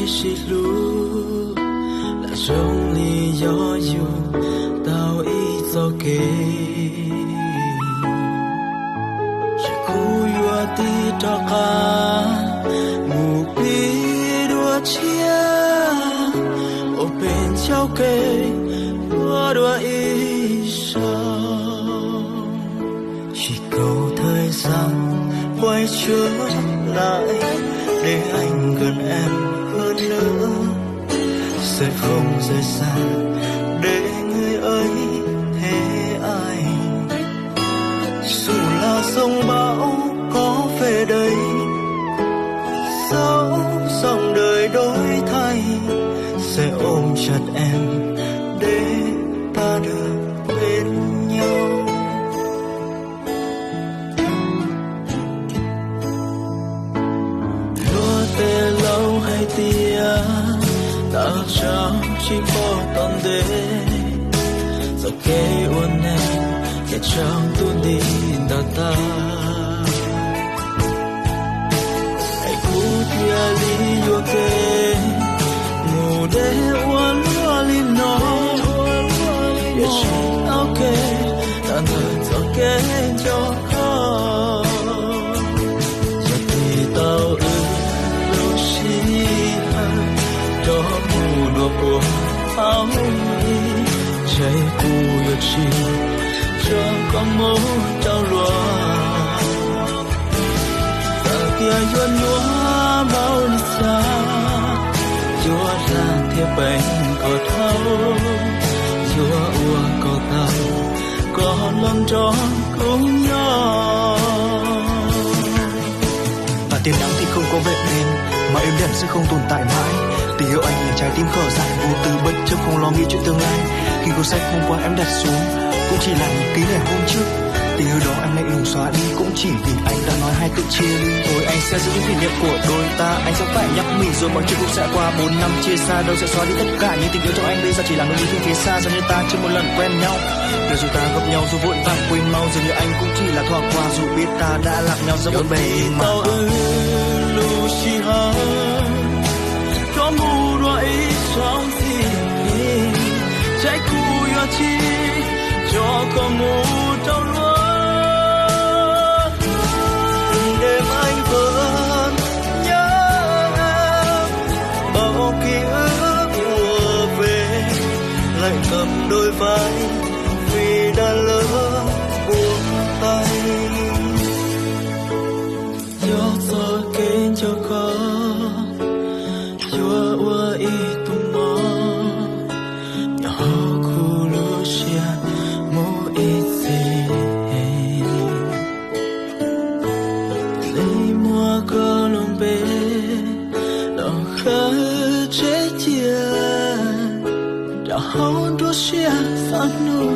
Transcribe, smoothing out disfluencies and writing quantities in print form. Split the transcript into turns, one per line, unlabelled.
xịt lú là trong ly gió dù tao ý cho kê chỉ cú yua ti cho ca mù pi đua chia ô bên cháu kê đua ý sao chỉ cầu thời gian quay trở lại để anh gần em hơn nữa sẽ không rời xa để người ấy thế ai dù là sông bão có về đây dẫu dòng đời đổi thay sẽ ôm chặt em để ta được bên nhau. Lúa tê lâu hay tia ta chẳng chỉ có tòn đê giờ kê uốn em kẻ chẳng tu đi ta ta hãy cú tia lý vô kê mù đê uốn lúa lim nó để chỉ áo kê ta nơi cho kê cho khó giờ thì tao lúc xí cho mù đùa của áo mi chạy cù yêu chi cho con mố trao lúa giờ kia yuan lúa bao đi xa chúa ra thiệp bệnh có thâu chúa ua có tao có lòng tròn cùng nhau
và tiền nắng thì không có vết nên mà êm đềm sẽ không tồn tại mãi. Tình yêu anh là trái tim khở dại vô tư bất chấp không lo nghĩ chuyện tương lai. Khi cuốn sách hôm qua em đặt xuống cũng chỉ là những ký ngày hôm trước. Tình yêu đó em lại lùng xóa đi cũng chỉ vì anh đã nói hai tự chia ly. Rồi anh sẽ giữ những kỷ niệm của đôi ta. Anh sẽ phải nhắc mình rồi mọi chuyện cũng sẽ qua. 4 năm chia xa đâu sẽ xóa đi tất cả. Nhưng tình yêu trong anh bây giờ chỉ là nỗi nhớ thương phía xa. Giờ như ta chưa một lần quen nhau. Để dù ta gặp nhau dù vội vàng quên mau. Giờ như anh cũng chỉ là thoảng qua dù biết ta đã lạc nhau giữa một bể mà.
Có mù đôi trong tim trái cù yo chi cho con mù trong lúa đêm anh vẫn nhớ em bao ký ức ùa về lạnh cầm đôi vai vì đã lỡ buông tay gió gió kênh cho con chúa ua y tung mơ nhỏ khu lúa xia mô ít gì lấy mua có lòng bê lòng khơi chế chia đã hôn đua xia phát nụ